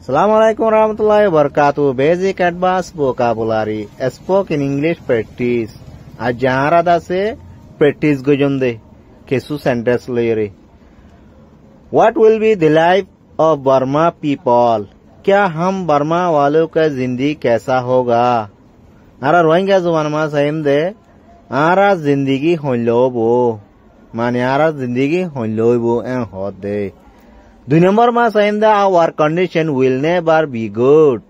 Assalamualaikum warahmatullahi wabarakatuh. Basic advanced vocabulary. Spoke in English practice. आज जहाँ रहा से practice गोजन दे केसु sentence ले रे. What will be the life of Burma people? क्या हम बर्मा वालों का जिंदगी कैसा होगा? आरा रोहिंग्या जुबान में सहीम दे. आरा जिंदगी होलो बो. माने आरा जिंदगी होलो बो एं होत दे. 2 नंबर में सहीम दे. Our condition will never be good.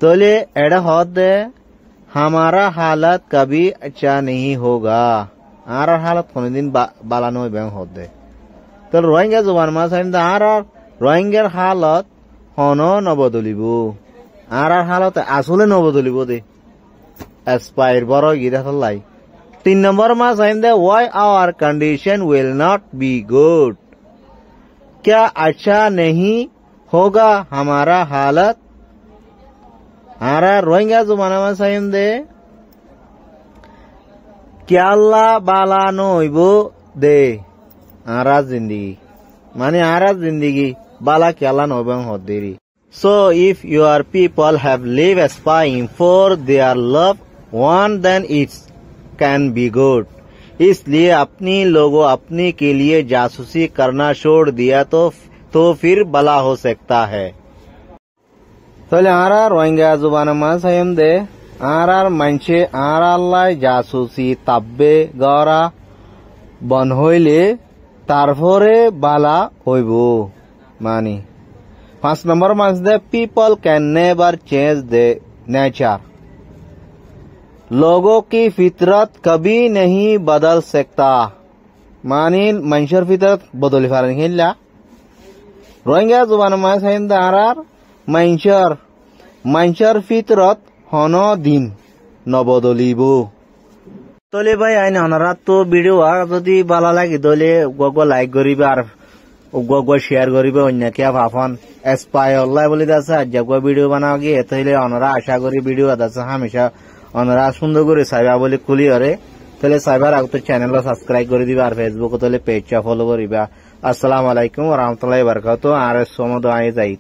तोले एड़ा होत दे. हमारा हालत कभी अच्छा नहीं होगा. आरा हालत कोने दिन बाला नो बें होत दे. तो रोहिंग्या जुबान में सहीम दे. आरा रोहिंग्या हालत होनो नबदलिबो. आरा हालत आसुले नबदलिबो दे. एस्पायर बरो गिरा थलाई. 3 नंबर में सहीम दे. Why our condition will not be good? क्या अच्छा नहीं होगा हमारा हालत? आरा रोहिंग्या जुबान में सहीम दे. क्या अल्लाह बाला नोइबो दे. आरा जिंदगी माने आरा जिंदगी बाला क्या अल्लाह नोबं होत देरी. So if your people have lived aspiring for their loved one, then it can be good. इसलिए अपनी लोगों अपने के लिए जासूसी करना छोड़ दिया तो फिर भला हो सकता है. तो आरा रोहिंग्या जुबान में सहीम दे. आरा मंचे आरा लाई जासूसी तब्बे गौरा बन होइले तारफोरे बाला होइबो मानी. 5 नंबर में दे. People can never change the nature. लोगों की फितरत कभी नहीं बदल सकता. मानी मंशर फितरत बदली फारन हिल्ला. रोहिंग्या जुबान में सहीम दे. आरार मंशर फितरत होनो दिन नबदलिबो. तोले भाई आइन अनारा तो वीडियो যদি ভালো লাগে তলে গগো লাইক করিবে আর গগো শেয়ার করিবে অন্য কে ভাফন এসপায়ার লাই বলি দাসা জগো ভিডিও বানাও গিয়ে তাইলে অনারা আশা করি ভিডিও দাসা হামেশা অনারা সুন্দর করে সাইবা বলি খুলি আরে তাহলে সাইবার আগে তো চ্যানেল সাবস্ক্রাইব করে দিবা আর ফেসবুক তাহলে পেজটা ফলো করিবা. আসসালামু আলাইকুম ওয়া রাহমাতুল্লাহি ওয়া বারাকাতুহু. আর সময় আই যাই